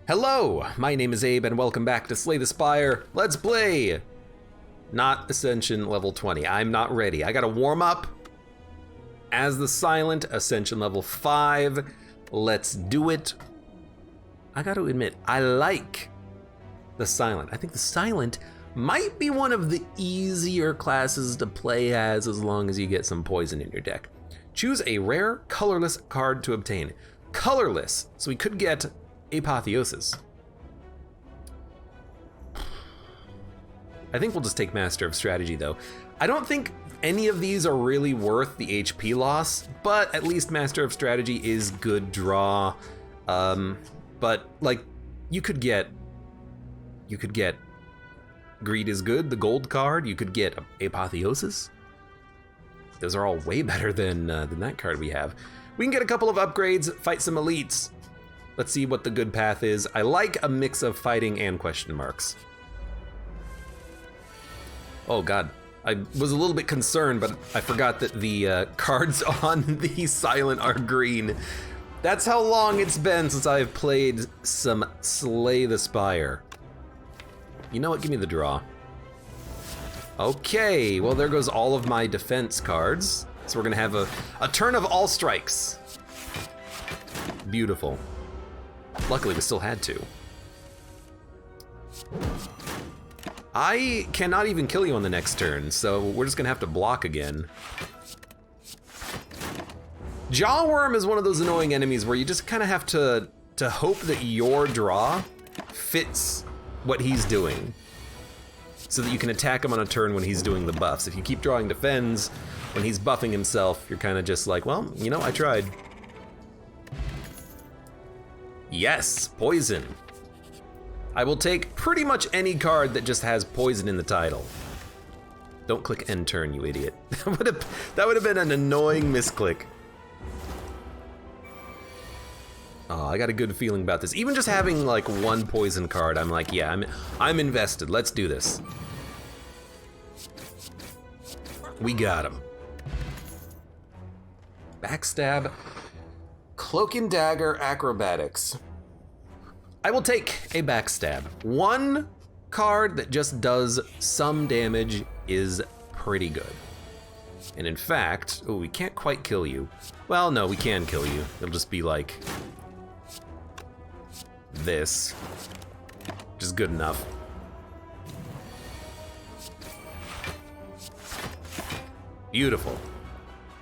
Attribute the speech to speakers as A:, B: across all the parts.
A: Hello, my name is Abe and welcome back to Slay the Spire. Let's play! Not Ascension level 20, I'm not ready. I gotta warm up as the Silent, Ascension level 5. Let's do it. I gotta admit, I like the Silent. I think the Silent might be one of the easier classes to play as long as you get some poison in your deck. Choose a rare, colorless card to obtain. Colorless, so we could get Apotheosis. I think we'll just take Master of Strategy though. I don't think any of these are really worth the HP loss, but at least Master of Strategy is good draw. But like, you could get Greed is Good, the gold card. You could get Apotheosis. Those are all way better than that card we have. We can get a couple of upgrades, fight some elites. Let's see what the good path is. I like a mix of fighting and question marks. Oh God, I was a little bit concerned, but I forgot that the cards on the Silent are green. That's how long it's been since I've played some Slay the Spire. You know what, give me the draw. Okay, well there goes all of my defense cards. So we're gonna have a turn of all strikes. Beautiful. Luckily, we still had to. I cannot even kill you on the next turn, so we're just gonna have to block again. Jawworm is one of those annoying enemies where you just kind of have to hope that your draw fits what he's doing, so that you can attack him on a turn when he's doing the buffs. If you keep drawing defends when he's buffing himself, you're kind of just like, well, you know, I tried. Yes, poison. I will take pretty much any card that just has poison in the title. Don't click end turn, you idiot. That would have been an annoying misclick. Oh, I got a good feeling about this. Even just having like one poison card, I'm like, yeah, I'm invested. Let's do this. We got him. Backstab. Cloak and Dagger Acrobatics. I will take a backstab. One card that just does some damage is pretty good. And in fact, oh, we can't quite kill you. Well, no, we can kill you. It'll just be like this, which is good enough. Beautiful.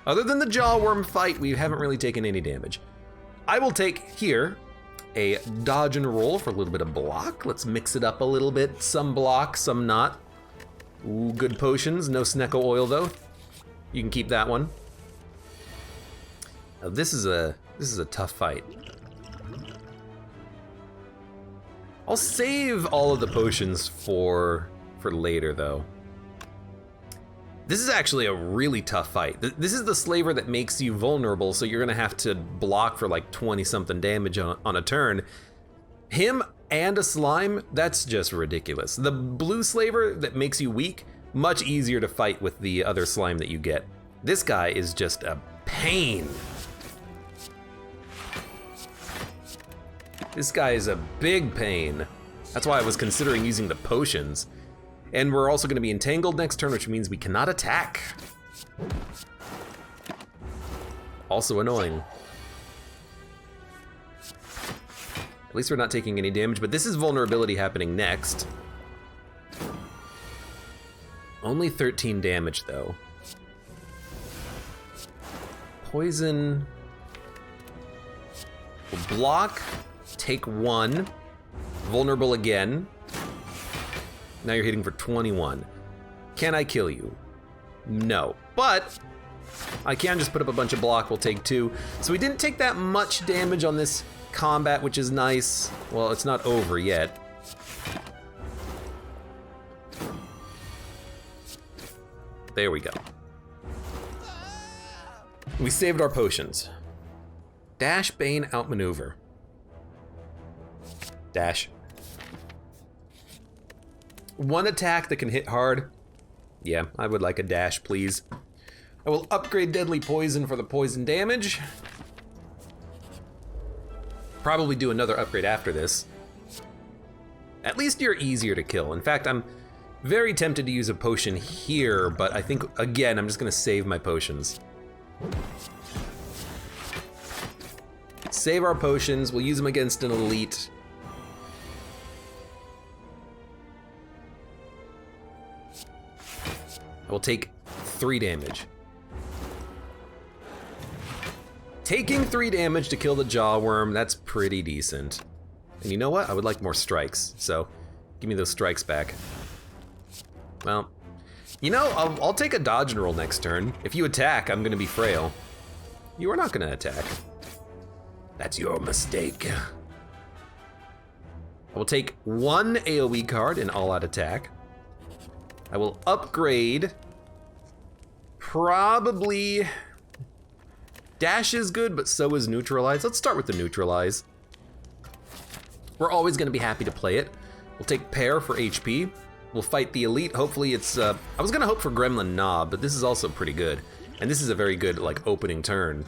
A: Other than the Jawworm fight, we haven't really taken any damage. I will take here a dodge and roll for a little bit of block. Let's mix it up a little bit. Some block, some not. Ooh, good potions. No Snecko oil though. You can keep that one. Now, this is a tough fight. I'll save all of the potions for later though. This is actually a really tough fight. This is the slaver that makes you vulnerable, so you're gonna have to block for like 20 something damage on a turn. Him and a slime, that's just ridiculous. The blue slaver that makes you weak, much easier to fight with the other slime that you get. This guy is just a pain. This guy is a big pain. That's why I was considering using the potions. And we're also gonna be entangled next turn, which means we cannot attack. Also annoying. At least we're not taking any damage, but this is vulnerability happening next. Only 13 damage though. Poison. We'll block, take 1, vulnerable again. Now you're hitting for 21. Can I kill you? No, but I can just put up a bunch of block, we'll take 2. So we didn't take that much damage on this combat, which is nice. Well, it's not over yet. There we go. We saved our potions. Dash, Bane, outmaneuver. Dash. One attack that can hit hard. Yeah, I would like a dash, please. I will upgrade Deadly Poison for the poison damage. Probably do another upgrade after this. At least you're easier to kill. In fact, I'm very tempted to use a potion here, but I think, again, I'm just gonna save my potions. Save our potions, we'll use them against an elite. I will take 3 damage. Taking 3 damage to kill the Jawworm, that's pretty decent. And you know what? I would like more strikes, so give me those strikes back. Well, you know, I'll take a dodge and roll next turn. If you attack, I'm gonna be frail. You are not gonna attack. That's your mistake. I will take 1 AoE card in all-out attack. I will upgrade, probably, dash is good, but so is neutralize. Let's start with the neutralize. We're always gonna be happy to play it. We'll take pair for HP. We'll fight the elite. Hopefully it's, I was gonna hope for Gremlin Knob, but this is also pretty good. And this is a very good, like, opening turn.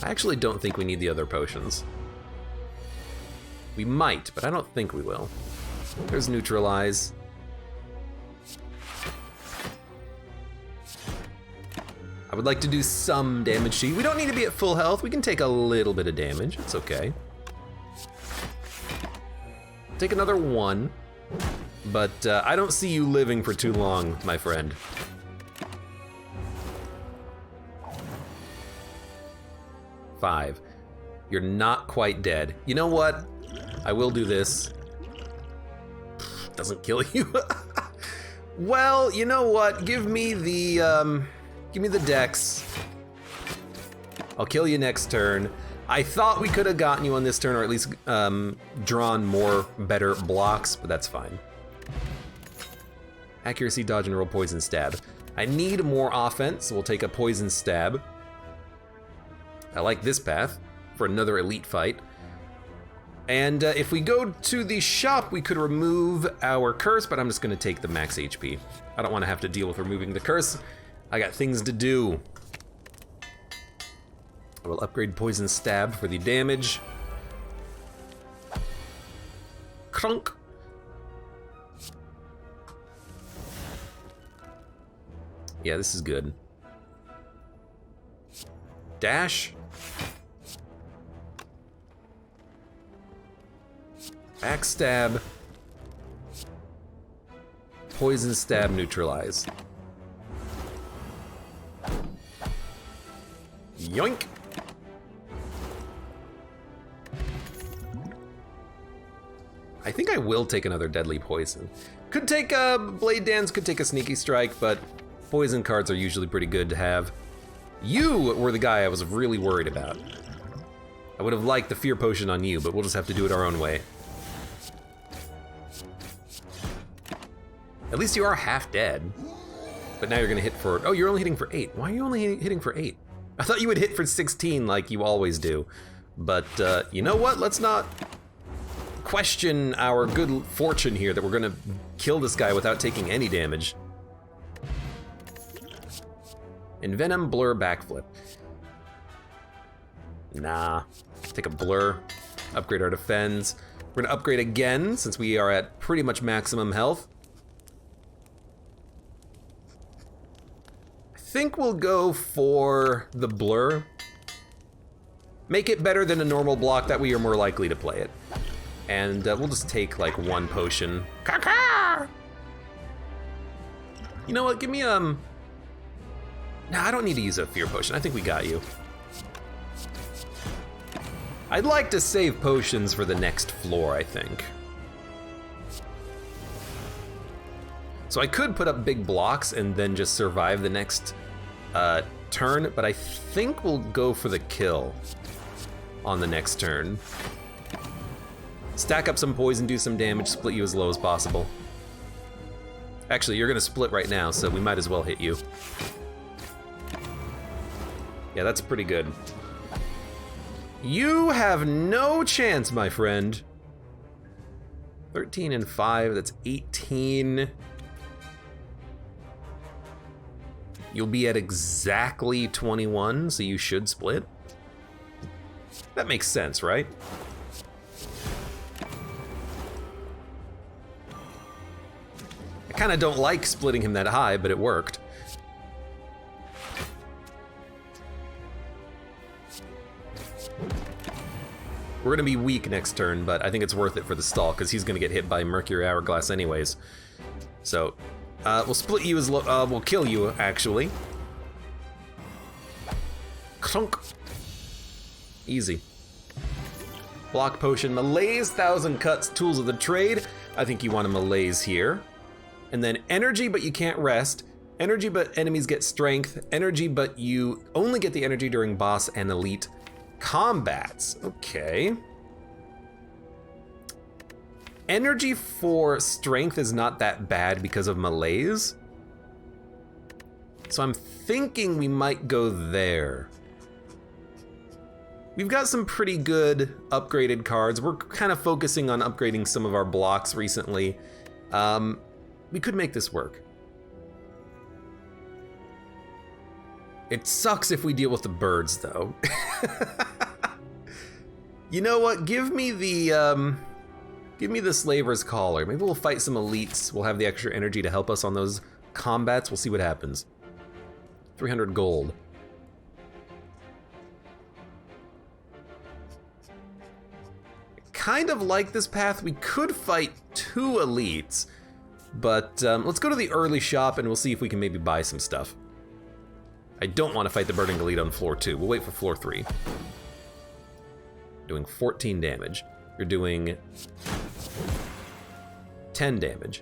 A: I actually don't think we need the other potions. We might, but I don't think we will. There's neutralize. I would like to do some damage to you. We don't need to be at full health. We can take a little bit of damage. It's okay. Take another 1. But I don't see you living for too long, my friend. Five. You're not quite dead. You know what? I will do this. Doesn't kill you. Well, you know what? Give me the dex. I'll kill you next turn. I thought we could have gotten you on this turn, or at least drawn more better blocks, but that's fine. Accuracy, dodge, and roll poison stab. I need more offense, so we'll take a poison stab. I like this path for another elite fight. And if we go to the shop, we could remove our curse, but I'm just gonna take the max HP. I don't wanna have to deal with removing the curse. I got things to do. I will upgrade poison stab for the damage. Crunk. Yeah, this is good. Dash. Backstab. Poison stab, neutralize. Yoink. I think I will take another deadly poison. Could take a blade dance, could take a sneaky strike, but poison cards are usually pretty good to have. You were the guy I was really worried about. I would have liked the fear potion on you, but we'll just have to do it our own way. At least you are half dead. But now you're gonna hit for, oh, you're only hitting for 8. Why are you only hitting for 8? I thought you would hit for 16 like you always do. But you know what? Let's not question our good fortune here that we're gonna kill this guy without taking any damage. Envenom, blur, backflip. Nah, take a blur, upgrade our defense. We're gonna upgrade again since we are at pretty much maximum health. I think we'll go for the blur. Make it better than a normal block, that way you're more likely to play it. And we'll just take like 1 potion. Caca! You know what, give me nah, I don't need to use a fear potion, I think we got you. I'd like to save potions for the next floor, I think. So I could put up big blocks and then just survive the next turn, but I think we'll go for the kill on the next turn. Stack up some poison, do some damage, split you as low as possible. Actually, you're gonna split right now, so we might as well hit you. Yeah, that's pretty good. You have no chance, my friend. 13 and 5, that's 18. You'll be at exactly 21, so you should split. That makes sense, right? I kind of don't like splitting him that high, but it worked. We're gonna be weak next turn, but I think it's worth it for the stall because he's gonna get hit by Mercury Hourglass anyways. So, we'll split you as we'll kill you actually. Clunk. Easy. Block potion, malaise, 1,000 cuts, tools of the trade. I think you want a malaise here. And then energy, but you can't rest. Energy, but enemies get strength. Energy, but you only get the energy during boss and elite combats. Okay. Energy for strength is not that bad because of malaise. So I'm thinking we might go there. We've got some pretty good upgraded cards. We're kind of focusing on upgrading some of our blocks recently. We could make this work. It sucks if we deal with the birds, though. You know what? Give me the Slaver's Collar. Maybe we'll fight some elites. We'll have the extra energy to help us on those combats. We'll see what happens. 300 gold. Kind of like this path. We could fight 2 elites, but let's go to the early shop and we'll see if we can maybe buy some stuff. I don't want to fight the Burning Elite on floor 2. We'll wait for floor 3. Doing 14 damage. You're doing 10 damage.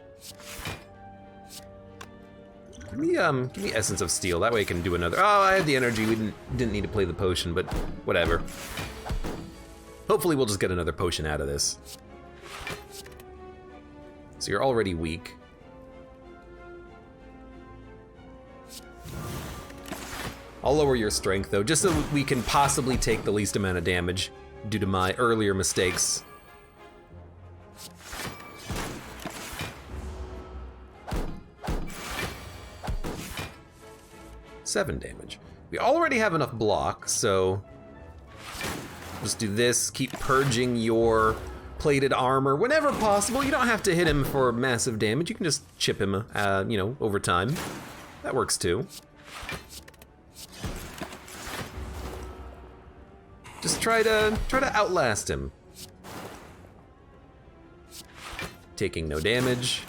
A: Give me Essence of Steel. That way I can do another. Oh, I have the energy. We didn't need to play the potion, but whatever. Hopefully we'll just get another potion out of this. So you're already weak. I'll lower your strength though, just so we can possibly take the least amount of damage due to my earlier mistakes. Seven damage. We already have enough block, so just do this, keep purging your plated armor whenever possible. You don't have to hit him for massive damage. You can just chip him, you know, over time. That works too. Just try to outlast him. Taking no damage.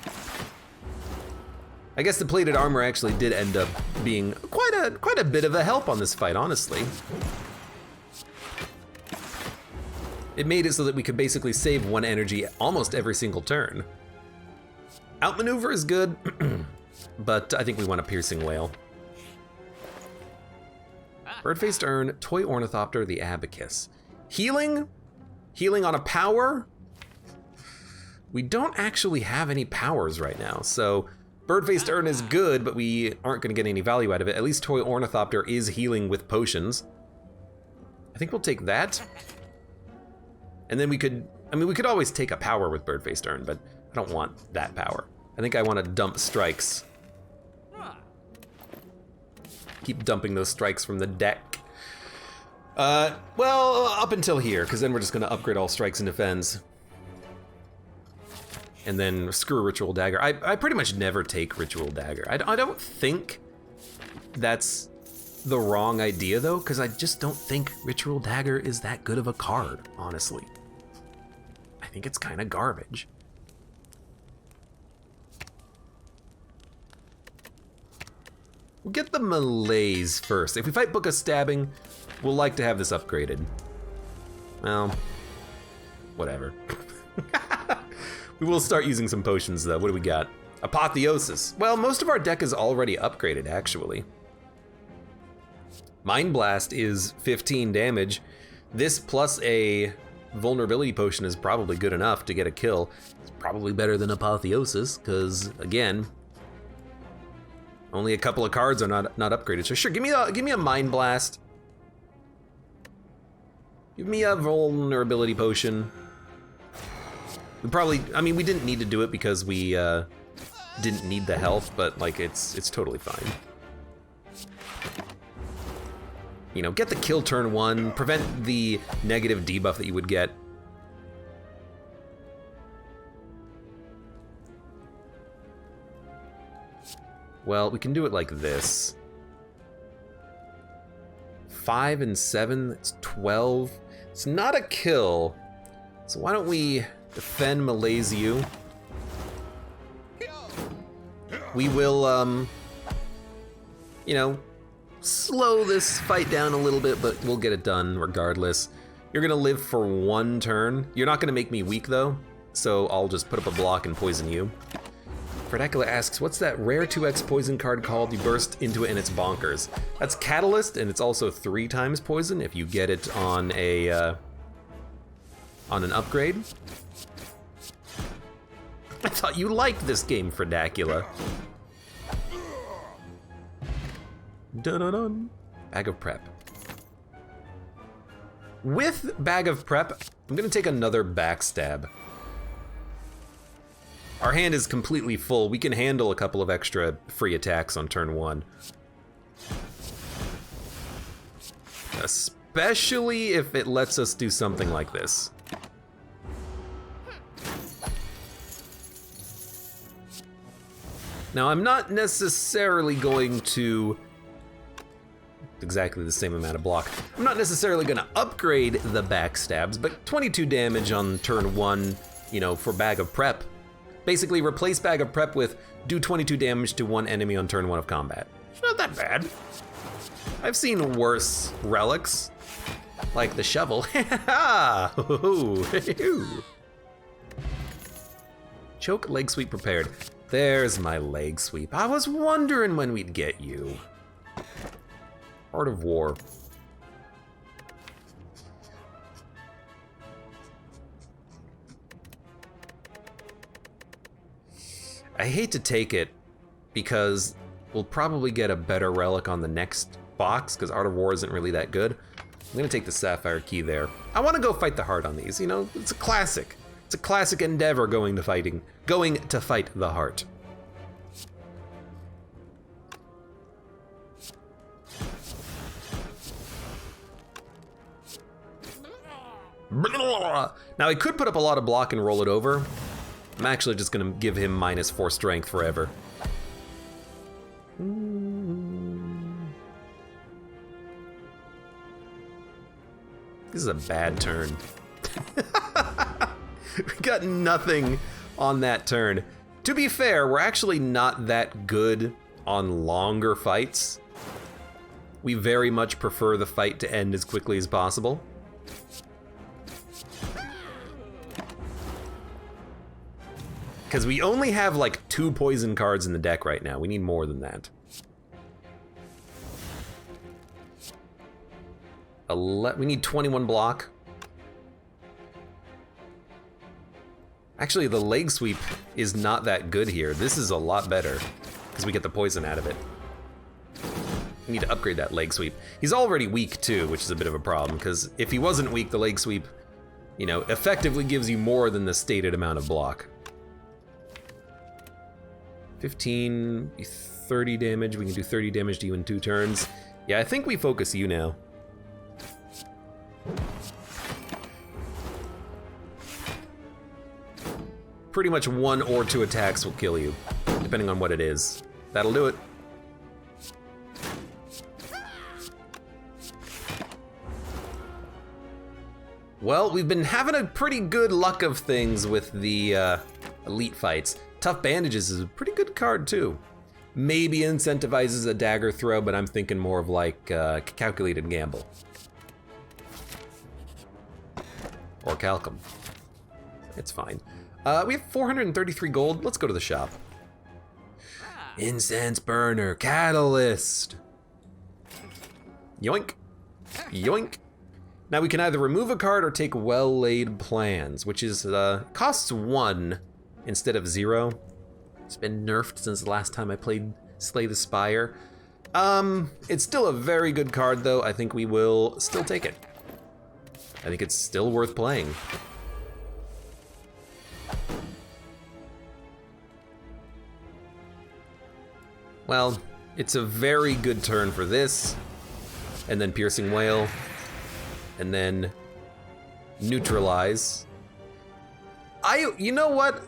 A: I guess the plated armor actually did end up being quite a bit of a help on this fight, honestly. It made it so that we could basically save 1 energy almost every single turn. Outmaneuver is good, but I think we want a Piercing Wail. Bird-faced Urn, Toy Ornithopter, the Abacus. Healing? Healing on a power? We don't actually have any powers right now, so Bird-faced Urn is good, but we aren't gonna get any value out of it. At least Toy Ornithopter is healing with potions. I think we'll take that. And then we could always take a power with Bird-faced Urn, but I don't want that power. I think I want to dump strikes. Keep dumping those strikes from the deck. Well, up until here, because then we're just gonna upgrade all strikes and defends. And then screw Ritual Dagger. I pretty much never take Ritual Dagger. I don't think that's the wrong idea though, because I just don't think Ritual Dagger is that good of a card, honestly. I think it's kind of garbage. We'll get the Malaise first. If we fight Book of Stabbing, we'll like to have this upgraded. Well, whatever. We will start using some potions though. What do we got? Apotheosis. Well, most of our deck is already upgraded, actually. Mind Blast is 15 damage. This plus a vulnerability potion is probably good enough to get a kill. It's probably better than Apotheosis, because again, only a couple of cards are not upgraded. So sure, give me a Mind Blast. Give me a vulnerability potion. We probably, I mean, we didn't need to do it because we didn't need the health, but like it's totally fine. You know, get the kill turn 1, prevent the negative debuff that you would get. Well, we can do it like this. 5 and 7, that's 12. It's not a kill, so why don't we defend Malaysia? We will, you know, slow this fight down a little bit, but we'll get it done regardless. You're gonna live for 1 turn. You're not gonna make me weak though, so I'll just put up a block and poison you. Fredacula asks, what's that rare 2x poison card called? You burst into it and it's bonkers. That's Catalyst, and it's also 3 times poison if you get it on a on an upgrade. I thought you liked this game, Fredacula. Dun-dun-dun. Bag of Prep. With Bag of Prep, I'm gonna take another Backstab. Our hand is completely full. We can handle a couple of extra free attacks on turn 1. Especially if it lets us do something like this. Now, I'm not necessarily going to... exactly the same amount of block. I'm not necessarily gonna upgrade the backstabs, but 22 damage on turn 1, you know, for Bag of Prep. Basically, replace Bag of Prep with do 22 damage to 1 enemy on turn 1 of combat. It's not that bad. I've seen worse relics, like the shovel. Choke, leg sweep prepared. There's my leg sweep. I was wondering when we'd get you. Art of War. I hate to take it because we'll probably get a better relic on the next box because Art of War isn't really that good. I'm gonna take the Sapphire Key there. I wanna go fight the heart on these, you know, it's a classic. It's a classic endeavor going to fight the heart. Now I could put up a lot of block and roll it over. I'm actually just gonna give him -4 strength forever. This is a bad turn. We got nothing on that turn. To be fair, we're actually not that good on longer fights. We very much prefer the fight to end as quickly as possible. Because we only have like 2 poison cards in the deck right now. We need more than that. We need 21 block. Actually, the leg sweep is not that good here. This is a lot better because we get the poison out of it. We need to upgrade that leg sweep. He's already weak too, which is a bit of a problem because if he wasn't weak, the leg sweep, you know, effectively gives you more than the stated amount of block. 15, 30 damage. We can do 30 damage to you in 2 turns. Yeah, I think we focus you now. Pretty much 1 or 2 attacks will kill you, depending on what it is. That'll do it. Well, we've been having a pretty good luck of things with the elite fights. Tough Bandages is a pretty good card too. Maybe incentivizes a dagger throw, but I'm thinking more of like Calculated Gamble. Or Calcum. It's fine. We have 433 gold. Let's go to the shop. Incense Burner, Catalyst. Yoink. Yoink. Now we can either remove a card or take Well-Laid Plans, which is costs 1 instead of 0. It's been nerfed since the last time I played Slay the Spire. It's still a very good card though. I think we will still take it. I think it's still worth playing. Well, It's a very good turn for this, and then Piercing Wail, and then Neutralize. You know what?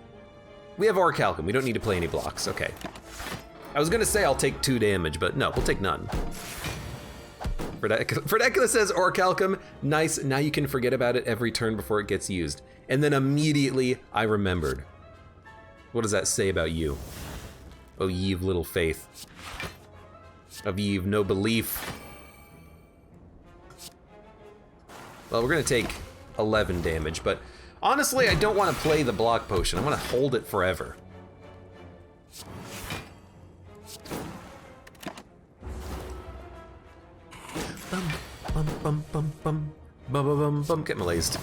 A: We have Orichalcum, we don't need to play any blocks, okay. I was gonna say I'll take 2 damage, but no, we'll take none. Fredecula says Orichalcum, nice, now you can forget about it every turn before it gets used. And then immediately I remembered. What does that say about you? Oh, ye of little faith. Of ye of no belief. Well, we're gonna take 11 damage, but honestly, I don't want to play the block potion. I want to hold it forever. Bum, bum, bum, bum, bum, bum, bum, bum, bum. Get malazed.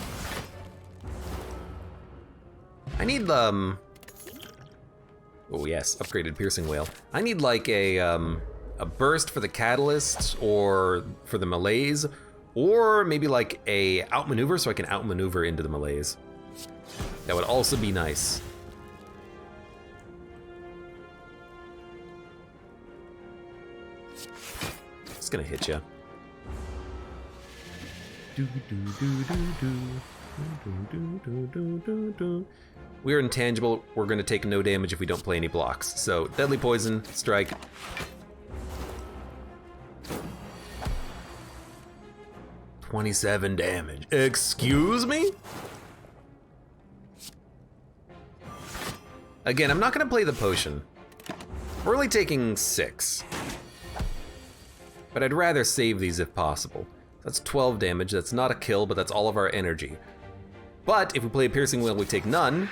A: I need, oh yes, upgraded Piercing Wail. I need like a burst for the Catalyst, or for the Malaise, or maybe like a outmaneuver so I can outmaneuver into the Malaise. That would also be nice. It's gonna hit you. We're intangible. We're gonna take no damage if we don't play any blocks. So, Deadly Poison, strike. $27 damage. Excuse me? Again, I'm not gonna play the potion. We're only taking 6. But I'd rather save these if possible. That's 12 damage, that's not a kill, but that's all of our energy. But if we play a Piercing Wail, we take none.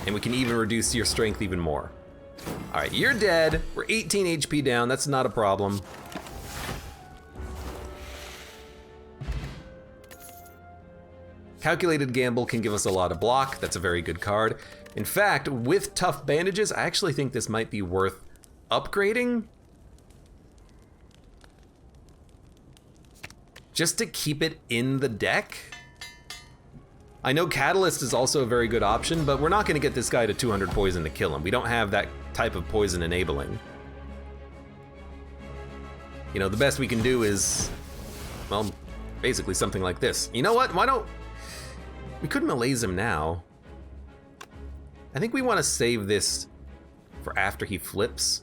A: And we can even reduce your strength even more. All right, you're dead. We're 18 HP down, that's not a problem. Calculated Gamble can give us a lot of block, that's a very good card. In fact, with Tough Bandages, I actually think this might be worth upgrading. Just to keep it in the deck. I know Catalyst is also a very good option, but we're not gonna get this guy to 200 poison to kill him. We don't have that type of poison enabling. You know, the best we can do is, well, basically something like this. You know what, why don't, we could malaise him now. I think we want to save this for after he flips.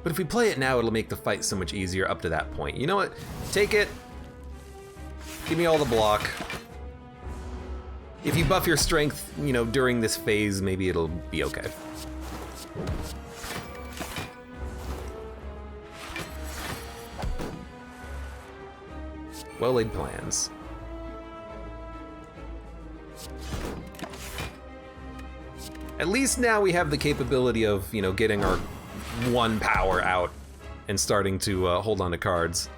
A: But if we play it now, it'll make the fight so much easier up to that point. You know what? Take it. Give me all the block. If you buff your strength, you know, during this phase, maybe it'll be okay. Well-laid plans. At least now we have the capability of, you know, getting our 1 power out and starting to hold on to cards.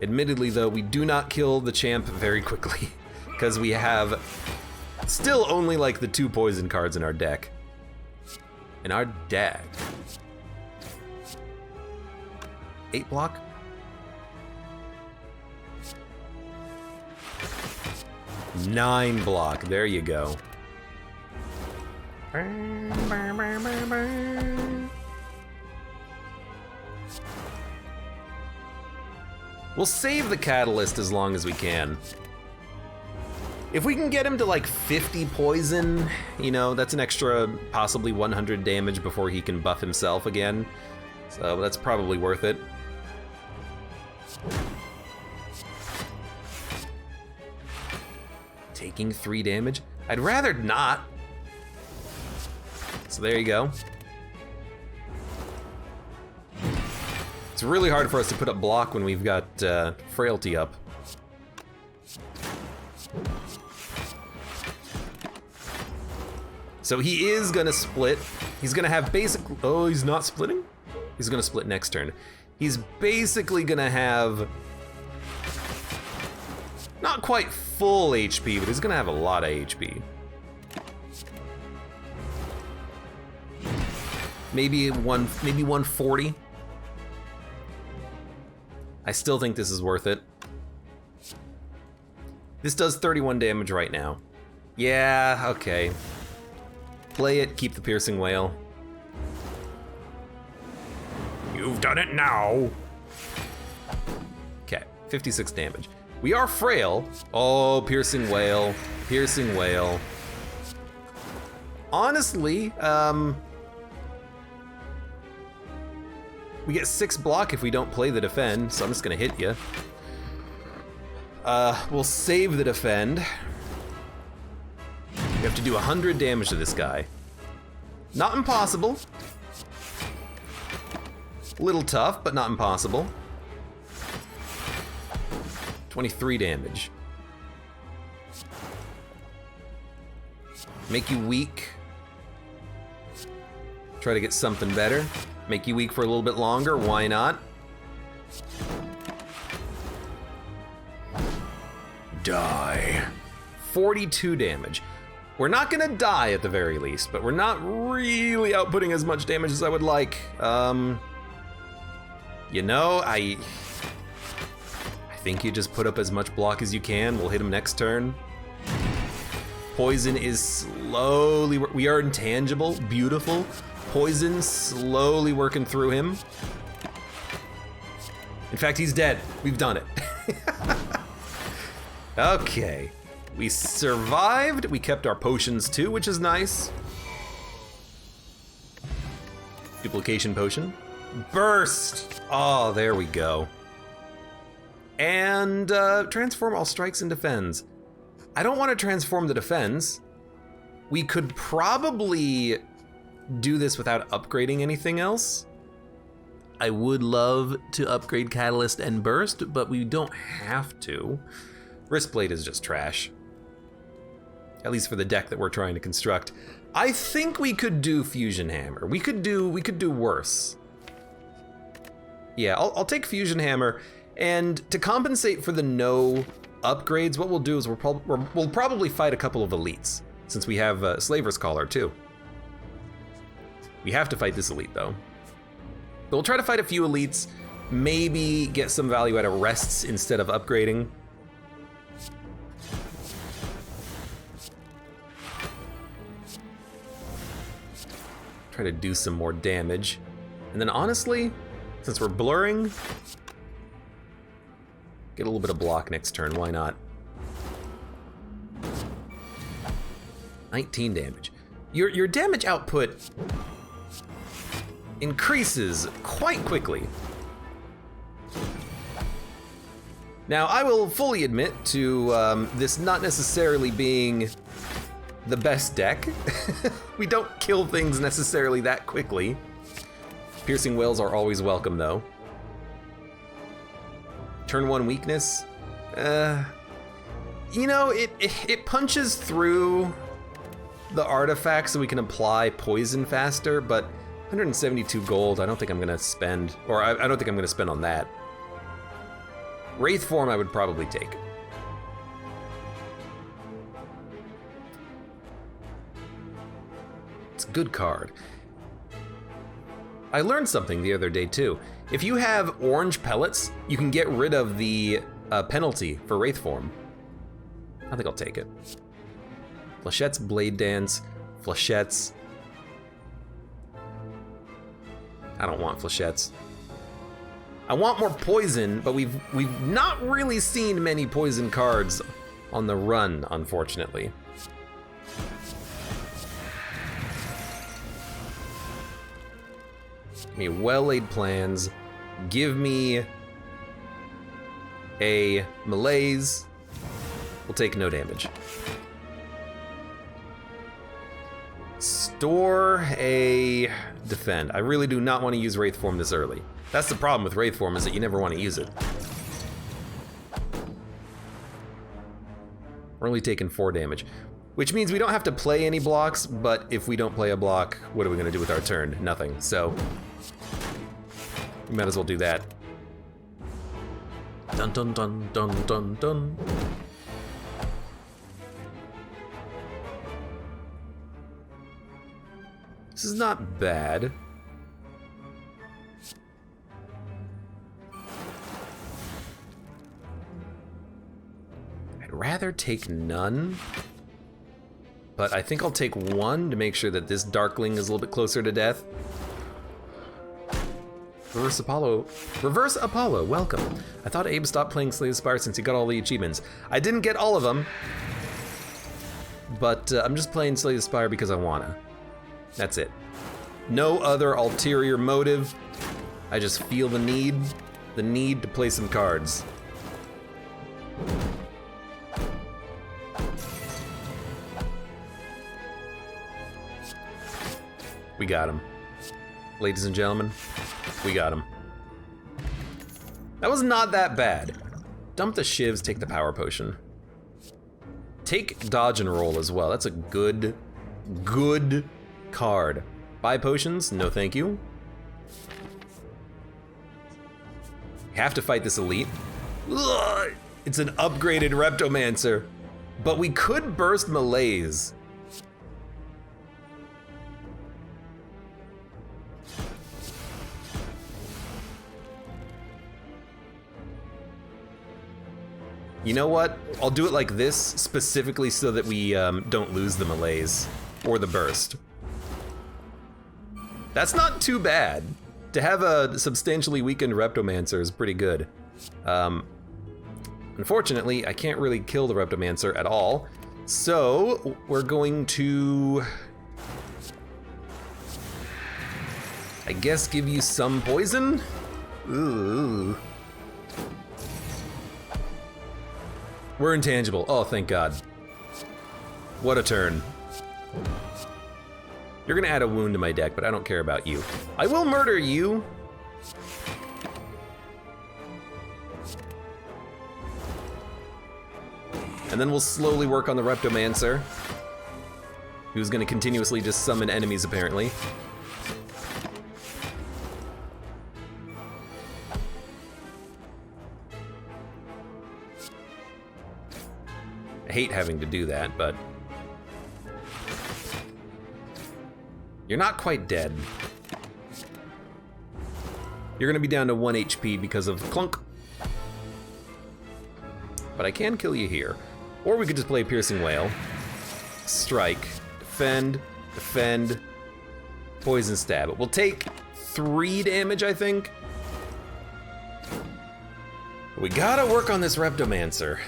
A: Admittedly though, we do not kill the champ very quickly because we have still only like the 2 poison cards in our deck. In our deck. 8 block? Nine block, there you go. We'll save the Catalyst as long as we can. If we can get him to like 50 poison, you know, that's an extra possibly 100 damage before he can buff himself again. So that's probably worth it. Taking 3 damage? I'd rather not. So there you go. It's really hard for us to put up block when we've got frailty up. So he is gonna split. He's gonna have basic, oh, he's not splitting? He's gonna split next turn. He's basically gonna have not quite full HP, but he's gonna have a lot of HP. Maybe 140. I still think this is worth it. This does 31 damage right now. Yeah, okay. Play it, keep the piercing wail. You've done it now. Okay, 56 damage. We are frail. Oh, piercing wail, piercing wail. Honestly, we get 6 block if we don't play the defend, so I'm just gonna hit you. We'll save the defend. We have to do 100 damage to this guy. Not impossible. A little tough, but not impossible. 23 damage. Make you weak. Try to get something better. Make you weak for a little bit longer, why not? Die. 42 damage. We're not gonna die at the very least, but we're not really outputting as much damage as I would like. You know, I think you just put up as much block as you can. We'll hit him next turn. Poison is slowly, we are intangible, beautiful. Poison slowly working through him. In fact, he's dead. We've done it. Okay, we survived. We kept our potions too, which is nice. Duplication potion. Burst! Oh, there we go. And transform all strikes and defends. I don't want to transform the defends. We could probably do this without upgrading anything else. I would love to upgrade Catalyst and Burst, but we don't have to. Wristblade is just trash. At least for the deck that we're trying to construct. I think we could do Fusion Hammer. We could do worse. Yeah, I'll take Fusion Hammer, and to compensate for the no upgrades, what we'll do is we'll probably fight a couple of elites, since we have Slaver's Collar too. We have to fight this elite though. But we'll try to fight a few elites, maybe get some value out of rests instead of upgrading. Try to do some more damage. And then honestly, since we're blurring, get a little bit of block next turn, why not? 19 damage. Your damage output increases quite quickly. Now, I will fully admit to this not necessarily being the best deck. We don't kill things necessarily that quickly. Piercing Wails are always welcome though. Turn 1 weakness. You know, it punches through the artifact so we can apply poison faster, but 172 gold, I don't think I'm gonna spend, or I don't think I'm gonna spend on that. Wraith form I would probably take. It's a good card. I learned something the other day too. If you have orange pellets, you can get rid of the penalty for Wraith form. I think I'll take it. Flechette's Blade Dance, Flechette's. I don't want Flechette's. I want more poison, but we've not really seen many poison cards on the run, unfortunately. Give me well-laid plans. Give me a malaise. We'll take no damage. Store a defend. I really do not want to use Wraith form this early. That's the problem with Wraith form, is that you never want to use it. We're only taking 4 damage, which means we don't have to play any blocks, but if we don't play a block, what are we gonna do with our turn? Nothing, so we might as well do that. Dun dun dun dun dun dun. This is not bad. I'd rather take none. but I think I'll take one to make sure that this Darkling is a little bit closer to death. Reverse Apollo, welcome. I thought Abe stopped playing Slay the Spire since he got all the achievements. I didn't get all of them, but I'm just playing Slay the Spire because I wanna. That's it. No other ulterior motive. I just feel the need to play some cards. We got him. Ladies and gentlemen, we got him. That was not that bad. Dump the shivs, take the power potion. Take dodge and roll as well. That's a good card. Buy potions? No thank you. Have to fight this elite. Ugh, it's an upgraded Reptomancer. But we could burst Malaise. You know what? I'll do it like this, specifically so that we don't lose the Malaise or the burst. That's not too bad. To have a substantially weakened Reptomancer is pretty good. Unfortunately, I can't really kill the Reptomancer at all, so we're going to, I guess, give you some poison? Ooh. We're intangible. Oh, thank God. What a turn. You're gonna add a wound to my deck, but I don't care about you. I will murder you. And then we'll slowly work on the Reptomancer, who's gonna continuously just summon enemies, apparently. I hate having to do that, but you're not quite dead. You're gonna be down to 1 HP because of clunk. But I can kill you here. Or we could just play Piercing Wail. Strike, defend, defend, poison stab. We'll take 3 damage, I think. We gotta work on this Reptomancer.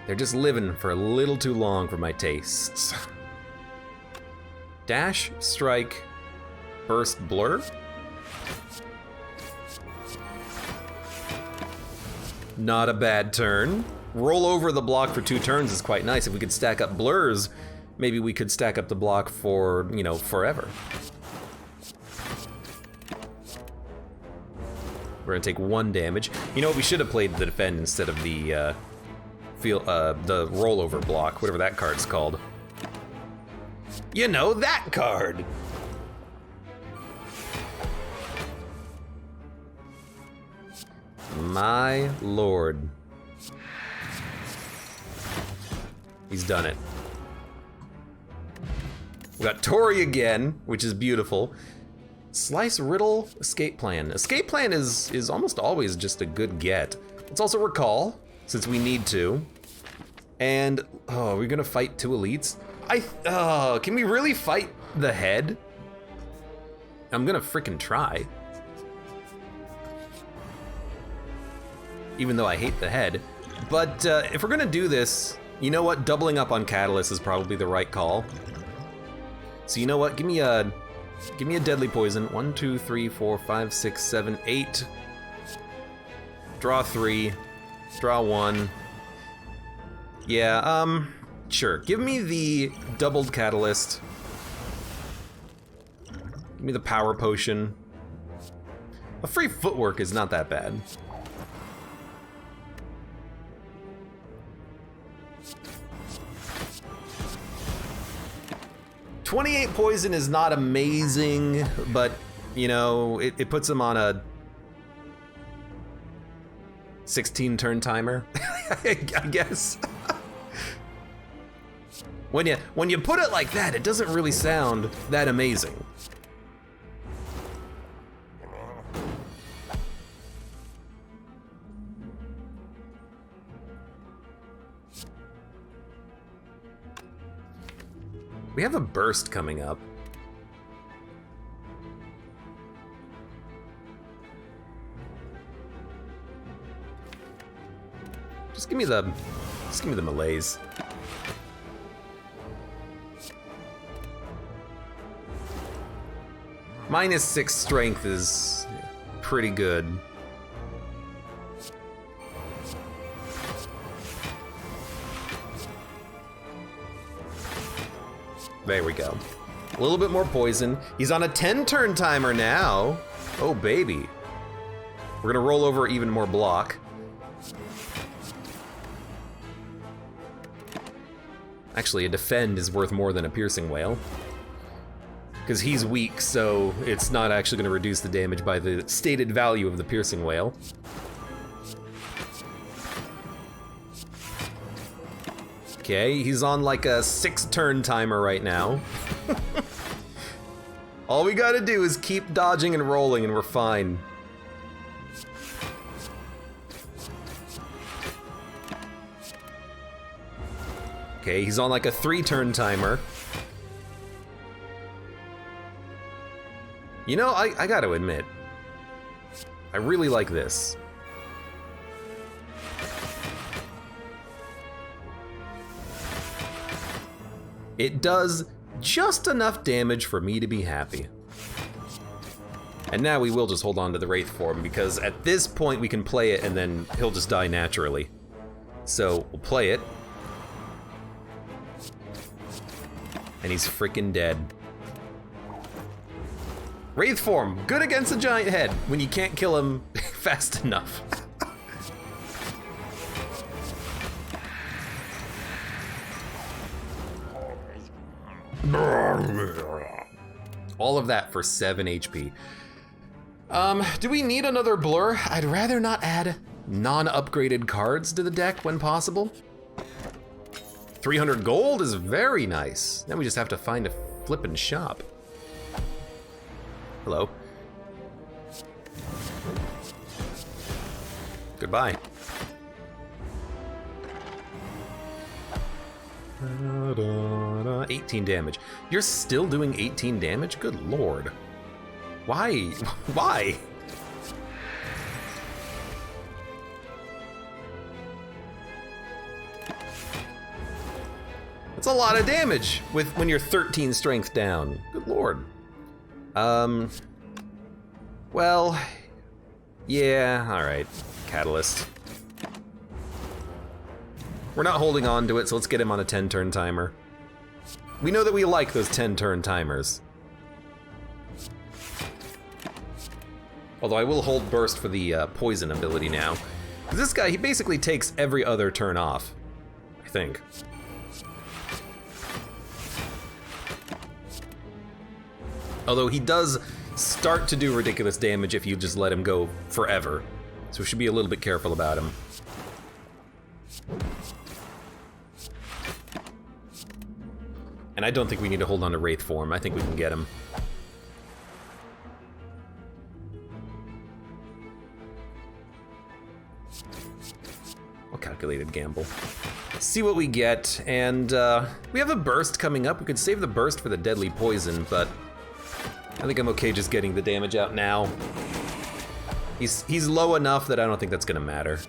A: They're just living for a little too long for my tastes. Dash, strike, burst, blur. Not a bad turn. Roll over the block for 2 turns is quite nice. If we could stack up blurs, maybe we could stack up the block for, you know, forever. We're gonna take 1 damage. You know what, we should have played the defend instead of the the rollover block, whatever that card's called. You know, that card! My lord. He's done it. We got Tori again, which is beautiful. Slice, riddle, escape plan. Escape plan is almost always just a good get. Let's also recall, since we need to. And, oh, we're gonna fight 2 elites? Can we really fight the head? I'm gonna frickin' try. Even though I hate the head. But if we're gonna do this, you know what? Doubling up on Catalyst is probably the right call. So you know what? Give me a deadly poison. 1, 2, 3, 4, 5, 6, 7, 8. Draw 3. Draw 1. Yeah, sure. Give me the doubled Catalyst. Give me the power potion. A free footwork is not that bad. $28 poison is not amazing, but, you know, it puts him on a 16 turn timer, I guess. When you put it like that, it doesn't really sound that amazing. We have a burst coming up. Just give me the malaise. -6 strength is pretty good. There we go. A little bit more poison. He's on a 10-turn timer now. Oh, baby. We're gonna roll over even more block. Actually, a defend is worth more than a piercing wail. Because he's weak, so it's not actually gonna reduce the damage by the stated value of the piercing wail. Okay, he's on like a 6-turn timer right now. All we gotta do is keep dodging and rolling and we're fine. Okay, he's on like a 3-turn timer. You know, I gotta admit, I really like this. It does just enough damage for me to be happy. And now we will just hold on to the Wraith form because at this point we can play it and then he'll just die naturally. So we'll play it. And he's freaking dead. Wraith form, good against a giant head when you can't kill him fast enough. All of that for 7 HP. Do we need another blur? I'd rather not add non-upgraded cards to the deck when possible. 300 gold is very nice. Then we just have to find a flippin' shop. Hello. Goodbye. 18 damage. You're still doing 18 damage? Good lord. Why? Why? That's a lot of damage when you're 13 strength down. Good lord. Well, yeah, all right. Catalyst. We're not holding on to it, so let's get him on a 10-turn timer. We know that we like those 10-turn timers. Although I will hold burst for the poison ability now. This guy, he basically takes every other turn off, I think. Although he does start to do ridiculous damage if you just let him go forever. So we should be a little bit careful about him. And I don't think we need to hold on to Wraith form. I think we can get him. A calculated gamble. See what we get, and we have a burst coming up. We could save the burst for the deadly poison, but I think I'm okay just getting the damage out now. He's low enough that I don't think that's gonna matter.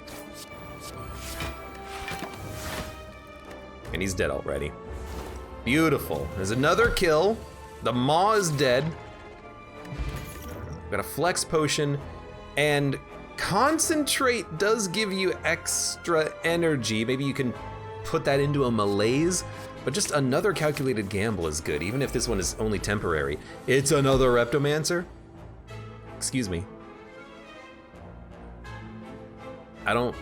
A: And he's dead already. Beautiful. There's another kill. The Maw is dead. Got a flex potion, and concentrate does give you extra energy. Maybe you can put that into a malaise, but just another calculated gamble is good, even if this one is only temporary. It's another Reptomancer? Excuse me. I don't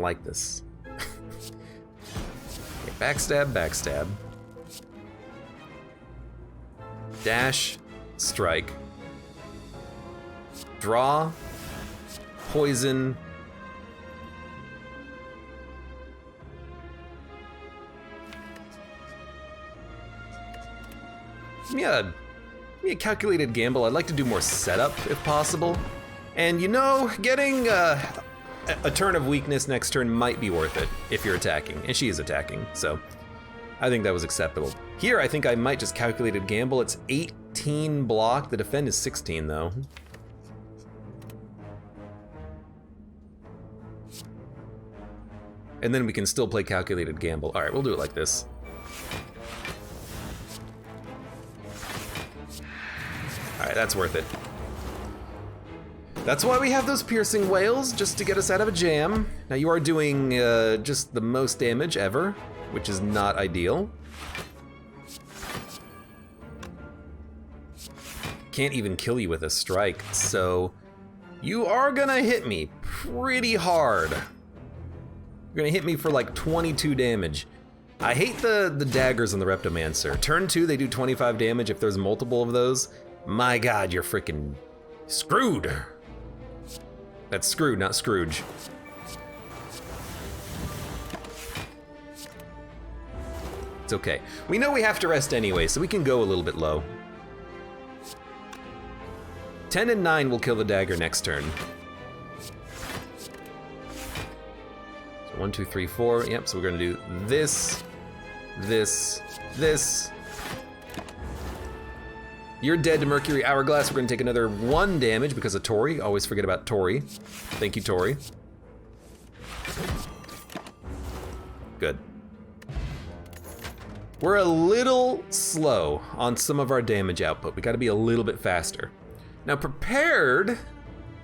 A: like this. Okay, backstab, backstab. Dash, strike. Draw, poison. Give me a calculated gamble. I'd like to do more setup if possible. And you know, getting a turn of weakness next turn might be worth it if you're attacking, and she is attacking, so I think that was acceptable. Here, I think I might just calculated gamble. It's 18 block. The defend is 16, though. And then we can still play calculated gamble. All right, we'll do it like this. All right, that's worth it. That's why we have those piercing wails, just to get us out of a jam. Now you are doing just the most damage ever, which is not ideal. Can't even kill you with a strike, so you are gonna hit me pretty hard. You're gonna hit me for like 22 damage. I hate the daggers on the Reptomancer. Turn 2, they do 25 damage if there's multiple of those. My God, you're freaking screwed. That's screwed, not Scrooge. It's okay. We know we have to rest anyway, so we can go a little bit low. 10 and 9 will kill the dagger next turn. So 1, 2, 3, 4. Yep, so we're gonna do this, this, this. You're dead to Mercury Hourglass. We're gonna take another 1 damage because of Tori. Always forget about Tori. Thank you, Tori. Good. We're a little slow on some of our damage output. We gotta be a little bit faster. Now, Prepared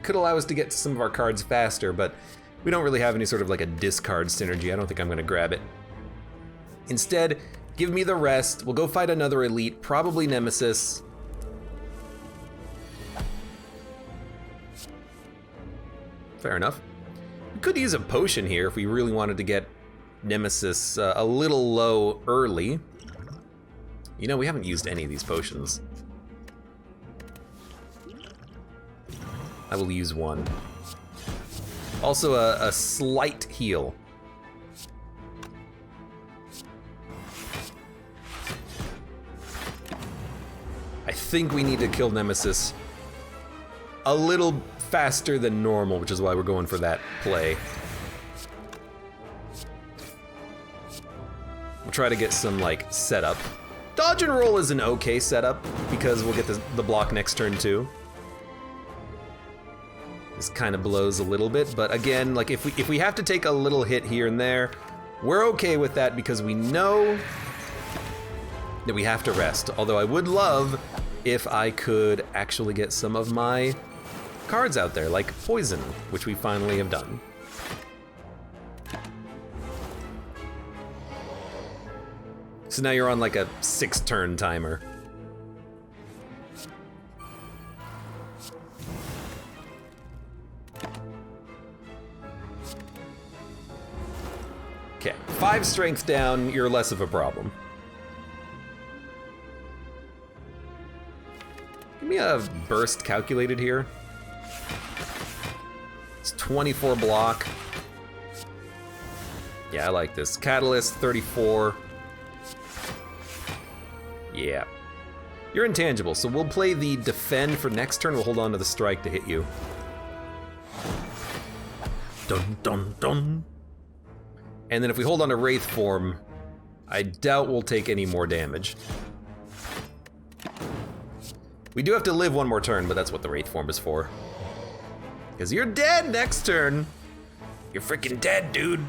A: could allow us to get to some of our cards faster, but we don't really have any sort of like a discard synergy. I don't think I'm gonna grab it. Instead, give me the rest. We'll go fight another elite, probably Nemesis. Fair enough. We could use a potion here if we really wanted to get Nemesis a little low early. You know, we haven't used any of these potions. I will use 1. Also a slight heal. I think we need to kill Nemesis a little faster than normal, which is why we're going for that play. We'll try to get some, like, setup. Dodge and roll is an okay setup, because we'll get the block next turn, too. This kind of blows a little bit, but again, like, if we have to take a little hit here and there, we're okay with that because we know that we have to rest. Although I would love if I could actually get some of my cards out there, like Poison, which we finally have done. So now you're on like a 6-turn timer. Okay, 5 strength down, you're less of a problem. Give me a burst calculated here. It's 24 block. Yeah, I like this. Catalyst, 34. Yeah. You're intangible, so we'll play the defend for next turn. We'll hold on to the strike to hit you. Dun dun dun. And then if we hold on to Wraith form, I doubt we'll take any more damage. We do have to live one more turn, but that's what the Wraith form is for. Because you're dead next turn. You're freaking dead, dude.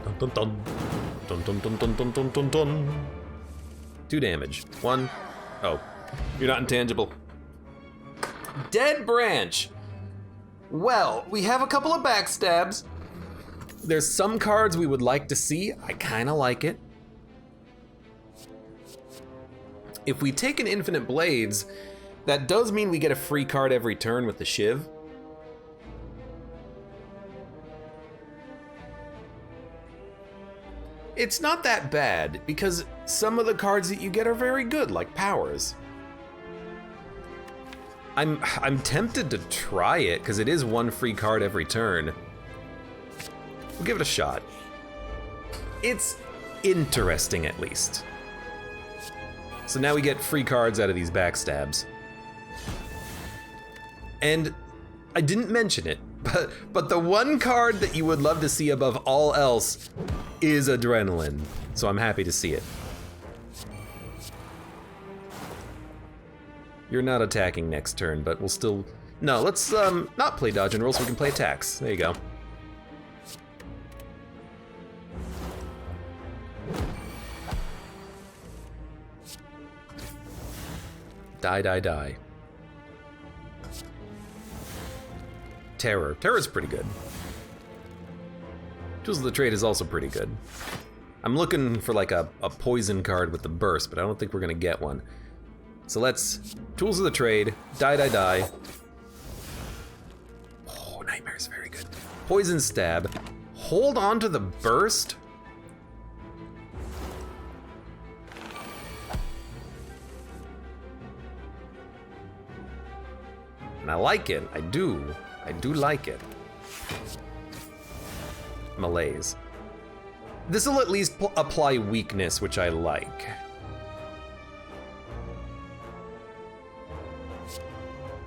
A: Dun dun dun. Dun dun dun dun dun dun dun dun. 2 damage. 1. Oh, you're not intangible. Dead branch. Well, we have a couple of backstabs. There's some cards we would like to see. I kind of like it. If we take an Infinite Blades, that does mean we get a free card every turn with the Shiv. It's not that bad, because some of the cards that you get are very good, like Powers. I'm tempted to try it, because it is 1 free card every turn. We'll give it a shot. It's interesting, at least. So now we get free cards out of these backstabs. And I didn't mention it, but the one card that you would love to see above all else is Adrenaline. So I'm happy to see it. You're not attacking next turn, but we'll still... No, let's not play dodge and roll so we can play attacks. There you go. Die, die, die. Terror. Terror's pretty good. Tools of the Trade is also pretty good. I'm looking for like a poison card with the burst, but I don't think we're gonna get one. So let's... Tools of the Trade. Die, die, die. Oh, Nightmare's very good. Poison Stab. Hold on to the burst? And I like it. I do like it. Malaise. This will at least apply weakness, which I like.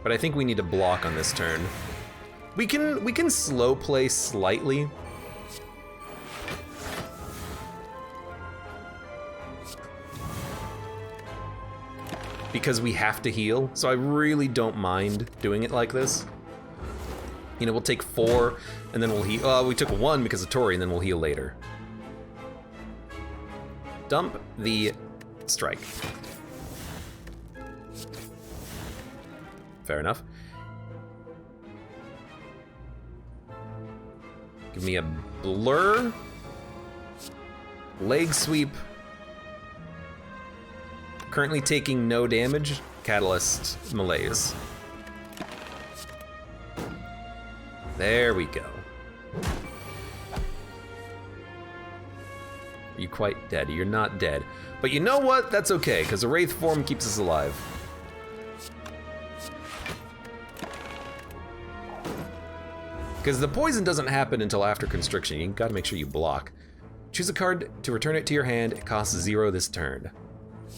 A: But I think we need to block on this turn. We can slow play slightly. Because we have to heal, so I really don't mind doing it like this. You know, we'll take 4, and then we'll heal. We took 1 because of Tori, and then we'll heal later. Dump the strike. Fair enough. Give me a blur. Leg sweep. Currently taking no damage. Catalyst malaise. There we go. Are you quite dead? You're not dead. But you know what? That's okay, because a Wraith form keeps us alive. Because the poison doesn't happen until after constriction. You gotta make sure you block. Choose a card to return it to your hand. It costs 0 this turn.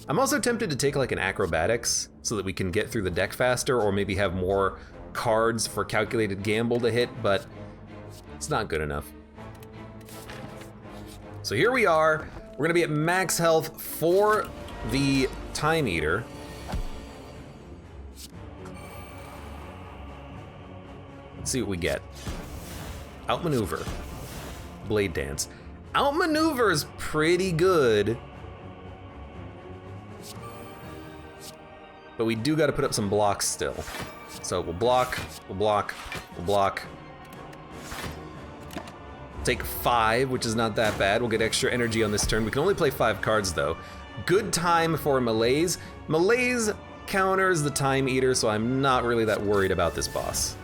A: I'm also tempted to take like an acrobatics so that we can get through the deck faster, or maybe have more cards for calculated gamble to hit, but it's not good enough. So here we are. We're gonna be at max health for the Time Eater. Let's see what we get. Outmaneuver. Blade Dance. Outmaneuver is pretty good. But we do gotta put up some blocks still. So we'll block, we'll block, we'll block. Take 5, which is not that bad. We'll get extra energy on this turn. We can only play 5 cards though. Good time for Malaise. Malaise counters the Time Eater, so I'm not really that worried about this boss.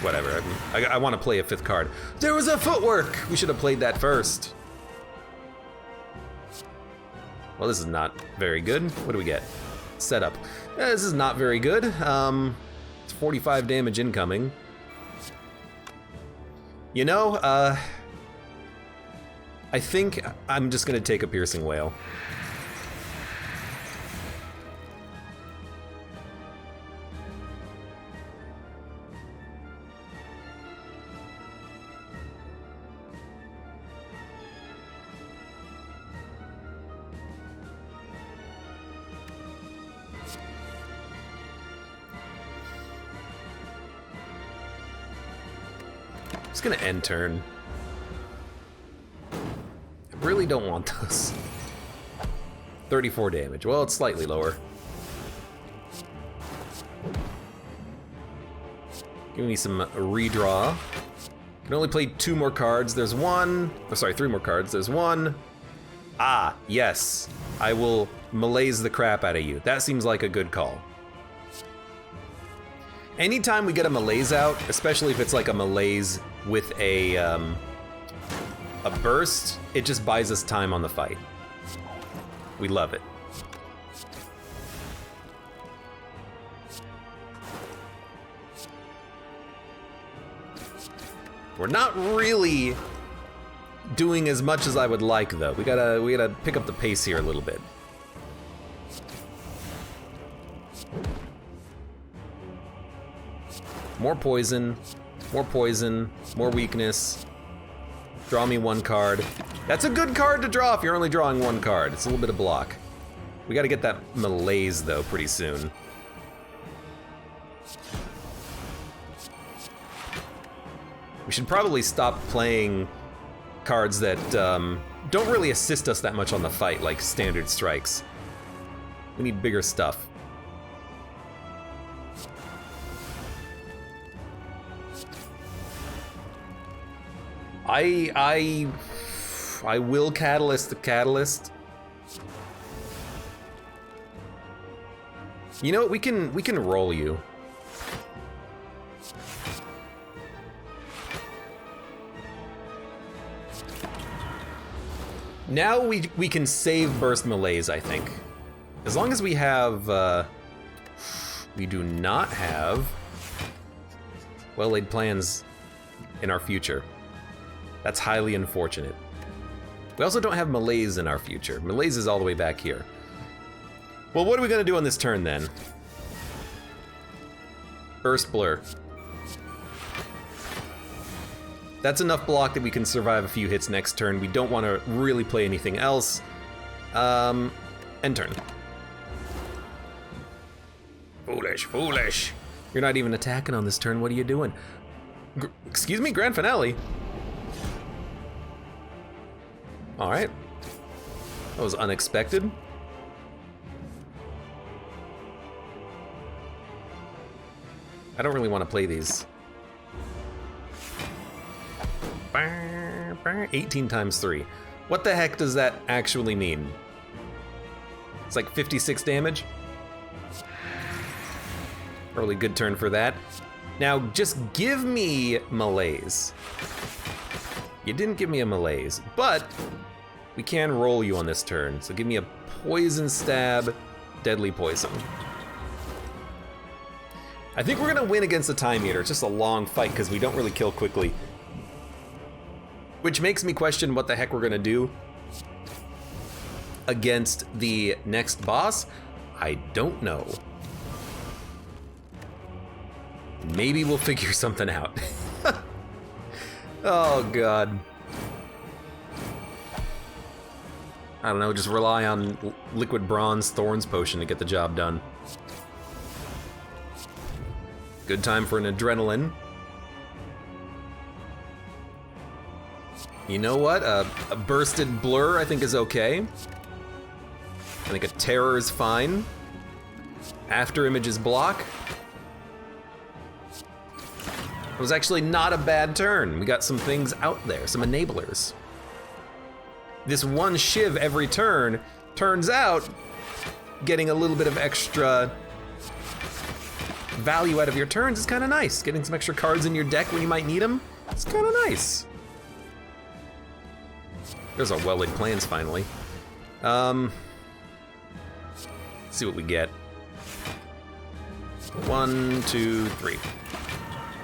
A: Whatever, I want to play a 5th card. There was a footwork! We should have played that first. Well, this is not very good. What do we get? Setup. This is not very good. It's 45 damage incoming. You know, I think I'm just gonna take a Piercing Wail. Just gonna end turn. I really don't want this. 34 damage. Well, it's slightly lower. Give me some redraw. Can only play 2 more cards. There's 1. Oh, sorry, 3 more cards. There's 1. Ah, yes. I will malaise the crap out of you. That seems like a good call. Anytime we get a malaise out, especially if it's like a malaise with a burst, it just buys us time on the fight. We love it. We're not really doing as much as I would like, though. We gotta pick up the pace here a little bit. More poison, more weakness. Draw me one card. That's a good card to draw if you're only drawing one card. It's a little bit of block. We gotta get that malaise, though, pretty soon. We should probably stop playing cards that don't really assist us that much on the fight, like standard strikes. We need bigger stuff. I will catalyst the catalyst. You know what? We can roll you. Now we can save burst malaise, I think. As long as we have we do not have well-laid plans in our future. That's highly unfortunate. We also don't have malaise in our future. Malaise is all the way back here. Well, what are we gonna do on this turn then? Burst blur. That's enough block that we can survive a few hits next turn. We don't want to really play anything else. End turn. Foolish, foolish. You're not even attacking on this turn. What are you doing? Excuse me, grand finale. All right. That was unexpected. I don't really want to play these. 18 times 3. What the heck does that actually mean? It's like 56 damage. Really good turn for that. Now, just give me malaise. You didn't give me a malaise, but we can roll you on this turn. So give me a poison stab, deadly poison. I think we're gonna win against the Time Eater. It's just a long fight because we don't really kill quickly. Which makes me question what the heck we're gonna do against the next boss. I don't know. Maybe we'll figure something out. Oh God. I don't know, just rely on Liquid Bronze Thorns Potion to get the job done. Good time for an adrenaline. You know what? A bursted blur I think is okay. I think a terror is fine. After images block. It was actually not a bad turn. We got some things out there, some enablers. This one shiv every turn turns out getting a little bit of extra value out of your turns is kind of nice. Getting some extra cards in your deck when you might need them, it's kind of nice. There's our well-laid plans finally. Let's see what we get. 1, 2, 3.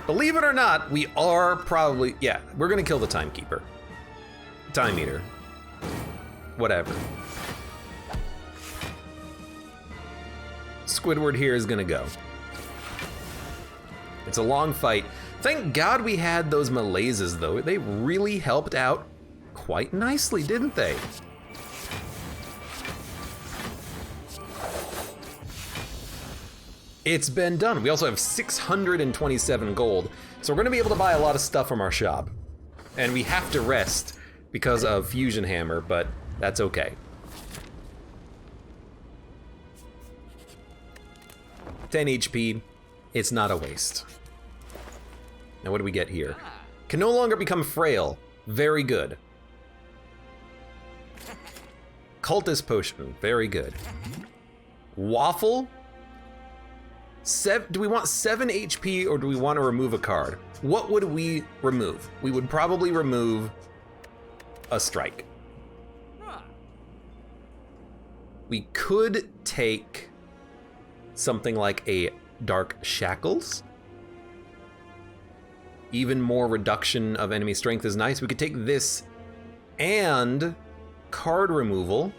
A: Believe it or not, we are probably, yeah, we're gonna kill the Timekeeper. Time Eater. Whatever. Squidward here is gonna go. It's a long fight. Thank God we had those malaises though. They really helped out quite nicely, didn't they? It's been done. We also have 627 gold, so we're gonna be able to buy a lot of stuff from our shop. And we have to rest because of Fusion Hammer, but that's okay. 10 HP, it's not a waste. Now what do we get here? Can no longer become frail. Very good. Cultist Potion, very good. Waffle? Do we want 7 HP or do we want to remove a card? What would we remove? We would probably remove a strike. We could take something like a Dark Shackles. Even more reduction of enemy strength is nice. We could take this and card removal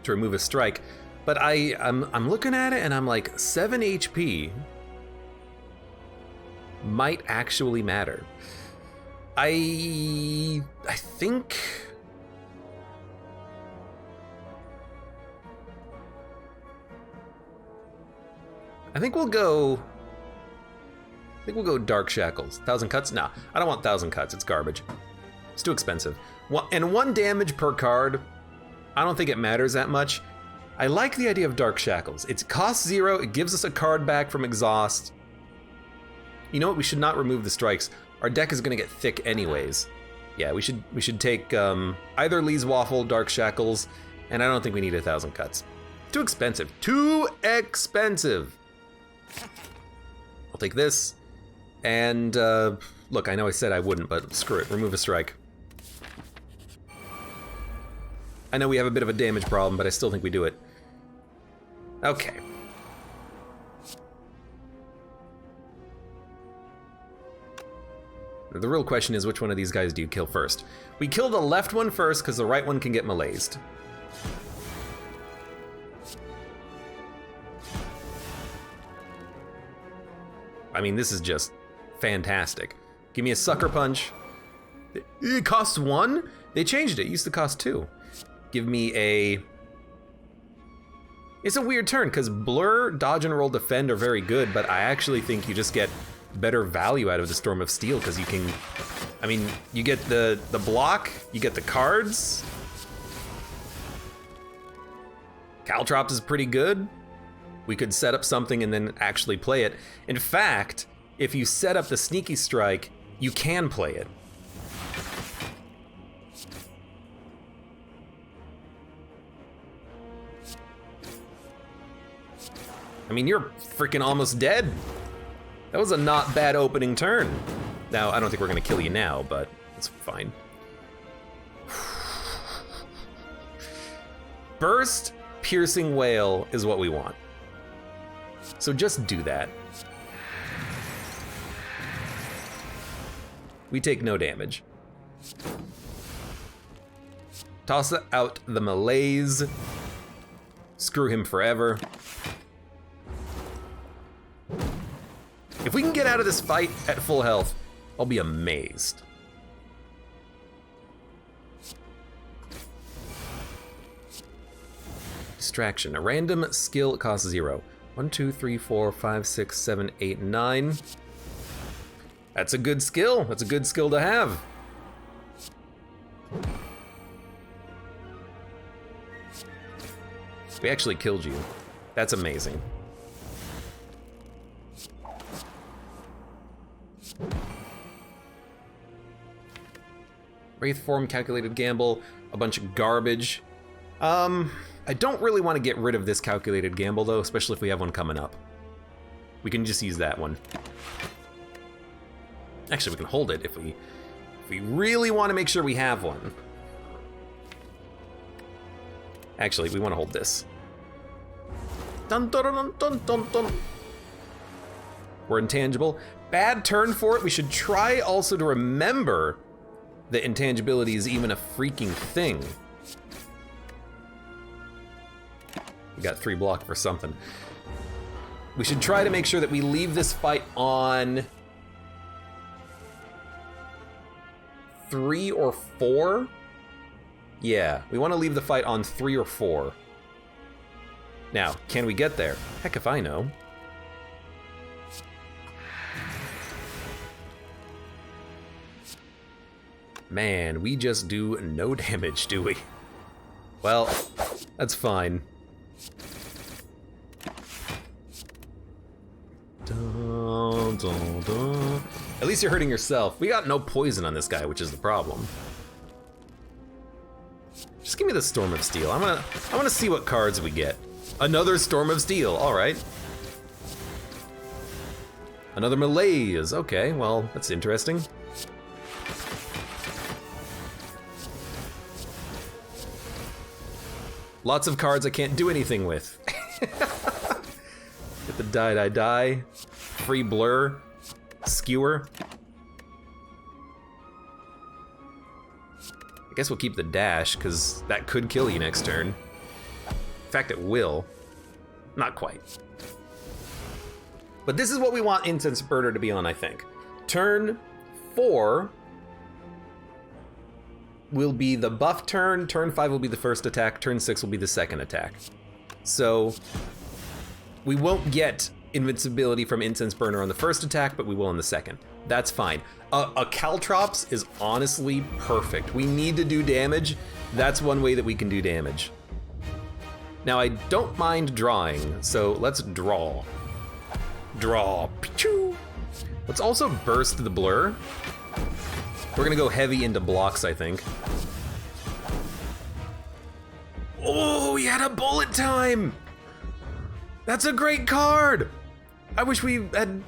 A: to remove a strike. But I'm looking at it and I'm like, 7 HP might actually matter. I think we'll go. I think we'll go Dark Shackles. 1,000 cuts? Nah, I don't want 1,000 cuts. It's garbage. It's too expensive. And 1 damage per card. I don't think it matters that much. I like the idea of Dark Shackles. It costs 0. It gives us a card back from exhaust. You know what? We should not remove the strikes. Our deck is gonna get thick anyways. Yeah, we should take either Lee's Waffle, Dark Shackles, and I don't think we need 1,000 cuts. Too expensive. Too expensive. I'll take this. And look, I know I said I wouldn't, but screw it. Remove a strike. I know we have a bit of a damage problem, but I still think we do it. Okay. The real question is, which one of these guys do you kill first? We kill the left one first, because the right one can get melee'd. I mean, this is just fantastic. Give me a sucker punch. It costs 1? They changed it. It used to cost 2. Give me a... It's a weird turn, because Blur, Dodge, and Roll, Defend are very good, but I actually think you just get better value out of the Storm of Steel, because you can... I mean, you get the block, you get the cards. Caltrops is pretty good. We could set up something and then actually play it. In fact, if you set up the Sneaky Strike, you can play it. I mean, you're freaking almost dead. That was a not bad opening turn. Now, I don't think we're gonna kill you now, but it's fine. Burst Piercing Wail is what we want. So just do that. We take no damage. Toss out the melee's. Screw him forever. If we can get out of this fight at full health, I'll be amazed. Distraction. A random skill costs 0. 1, 2, 3, 4, 5, 6, 7, 8, 9. That's a good skill. That's a good skill to have. We actually killed you. That's amazing. Wraith Form, Calculated Gamble, a bunch of garbage. I don't really want to get rid of this Calculated Gamble though, especially if we have one coming up. We can just use that one. Actually, we can hold it if we really want to make sure we have one. Actually, we want to hold this. Dun, dun, dun, dun, dun, dun. We're intangible. Bad turn for it. We should try also to remember that intangibility is even a freaking thing. We got 3 block for something. We should try to make sure that we leave this fight on 3 or 4. Yeah, we want to leave the fight on 3 or 4. Now, can we get there? Heck if I know. Man, we just do no damage, do we? Well, that's fine. Dun, dun, dun. At least you're hurting yourself. We got no poison on this guy, which is the problem. Just give me the Storm of Steel. I wanna see what cards we get. Another Storm of Steel, all right. Another Melee's, okay, well, that's interesting. Lots of cards I can't do anything with. Get the die. Free Blur. Skewer. Guess we'll keep the dash, because that could kill you next turn. In fact, it will. Not quite. But this is what we want Incense Burner to be on, I think. Turn 4 will be the buff turn, turn 5 will be the first attack, turn 6 will be the second attack. So we won't get invincibility from Incense Burner on the first attack, but we will on the second. That's fine. A Caltrops is honestly perfect. We need to do damage. That's one way that we can do damage. Now I don't mind drawing, so let's draw. Draw. Pichu. Let's also burst the blur. We're gonna go heavy into blocks, I think. Oh, he had a bullet time! That's a great card! I wish we had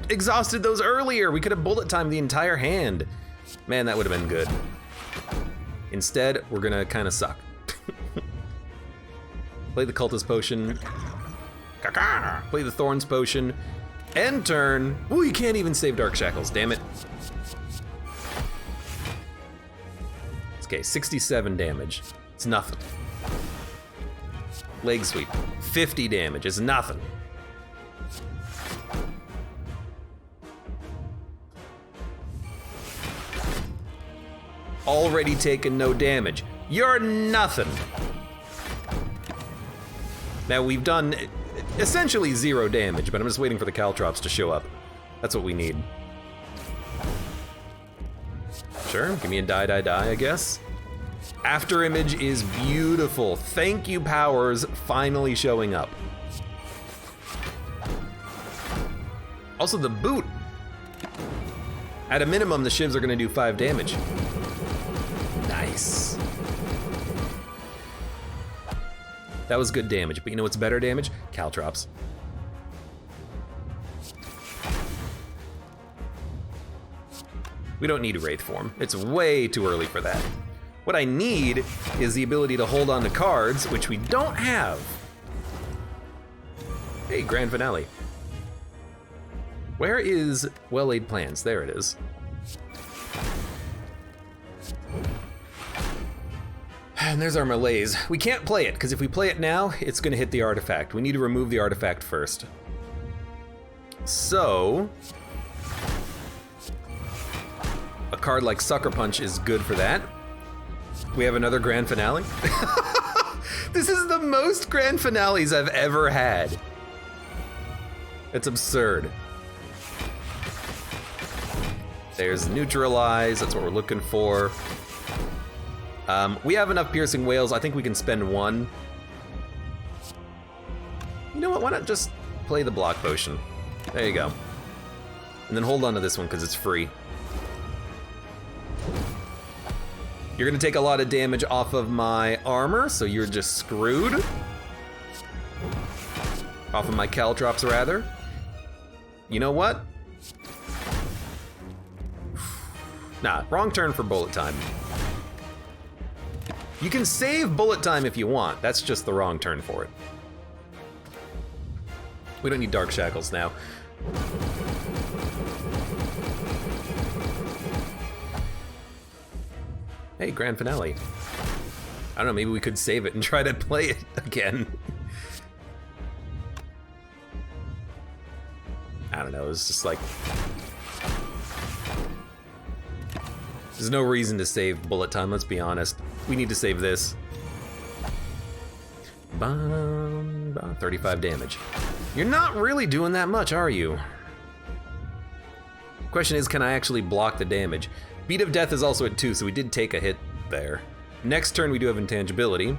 A: exhausted those earlier. We could have bullet timed the entire hand. Man, that would have been good. Instead, we're gonna kind of suck. Play the Cultist Potion. Play the Thorns Potion. End turn. Ooh, you can't even save Dark Shackles, damn it. Okay, 67 damage. It's nothing. Leg sweep. 50 damage is nothing. Already taken no damage. You're nothing. Now we've done essentially 0 damage, but I'm just waiting for the Caltrops to show up. That's what we need. Sure, give me a die, die, die, I guess. After image is beautiful. Thank you, powers, finally showing up. Also, the boot. At a minimum, the shivs are gonna do 5 damage. Nice. That was good damage, but you know what's better damage? Caltrops. We don't need Wraith form. It's way too early for that. What I need is the ability to hold on to cards, which we don't have. Hey, Grand Finale. Where is Well-Laid Plans? There it is. And there's our malaise. We can't play it, because if we play it now, it's gonna hit the artifact. We need to remove the artifact first. So, a card like Sucker Punch is good for that. We have another Grand Finale. This is the most Grand Finales I've ever had. It's absurd. There's Neutralize, that's what we're looking for. We have enough Piercing Wails, I think we can spend 1. You know what, why not just play the Block Potion? There you go. And then hold on to this one because it's free. You're gonna take a lot of damage off of my armor, so you're just screwed. Off of my Caltrops, rather. You know what? Nah, wrong turn for bullet time. You can save bullet time if you want, that's just the wrong turn for it. We don't need Dark Shackles now. Hey, Grand Finale. I don't know, maybe we could save it and try to play it again. I don't know, it's just like... There's no reason to save bullet time, let's be honest. We need to save this. 35 damage. You're not really doing that much, are you? Question is, can I actually block the damage? Beat of Death is also at 2, so we did take a hit there. Next turn we do have intangibility.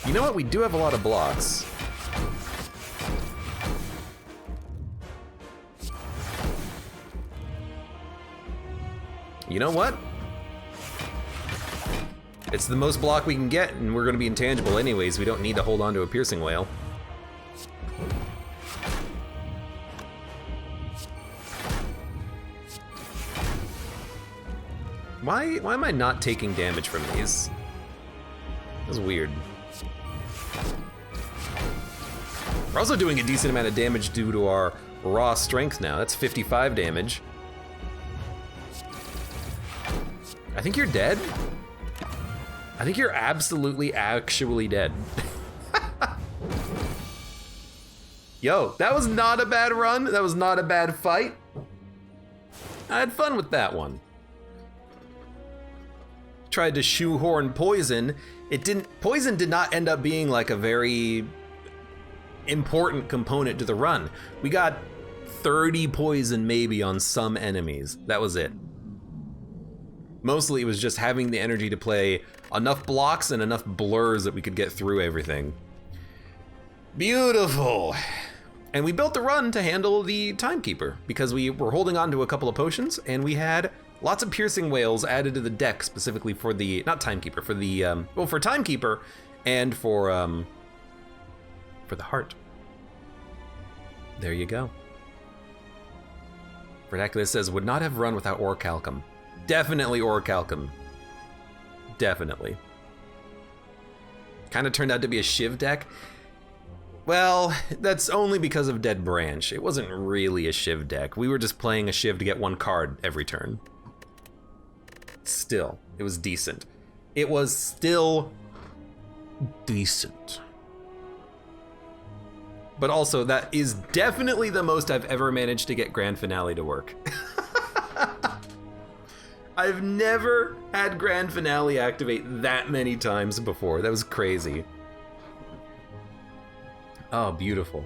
A: You know what, we do have a lot of blocks. You know what? It's the most block we can get, and we're gonna be intangible anyways. We don't need to hold on to a Piercing Wail. Why am I not taking damage from these? That's weird. We're also doing a decent amount of damage due to our raw strength now. That's 55 damage. I think you're dead. I think you're absolutely, actually dead. Yo, that was not a bad run. That was not a bad fight. I had fun with that one. Tried to shoehorn poison. Poison did not end up being like a very important component to the run. We got 30 poison maybe on some enemies. That was it. Mostly it was just having the energy to play enough blocks and enough blurs that we could get through everything. Beautiful. And we built the run to handle the Timekeeper because we were holding on to a couple of potions and we had lots of piercing wails added to the deck specifically for the, not Timekeeper, for the, well, for Timekeeper and for the heart. There you go. Vernacular says, would not have run without Orichalcum. Definitely Orichalcum. Definitely. Kind of turned out to be a Shiv deck. Well, that's only because of Dead Branch. It wasn't really a Shiv deck. We were just playing a Shiv to get one card every turn. Still, it was decent. It was still decent. But also, that is definitely the most I've ever managed to get Grand Finale to work. I've never had Grand Finale activate that many times before. That was crazy. Oh, beautiful.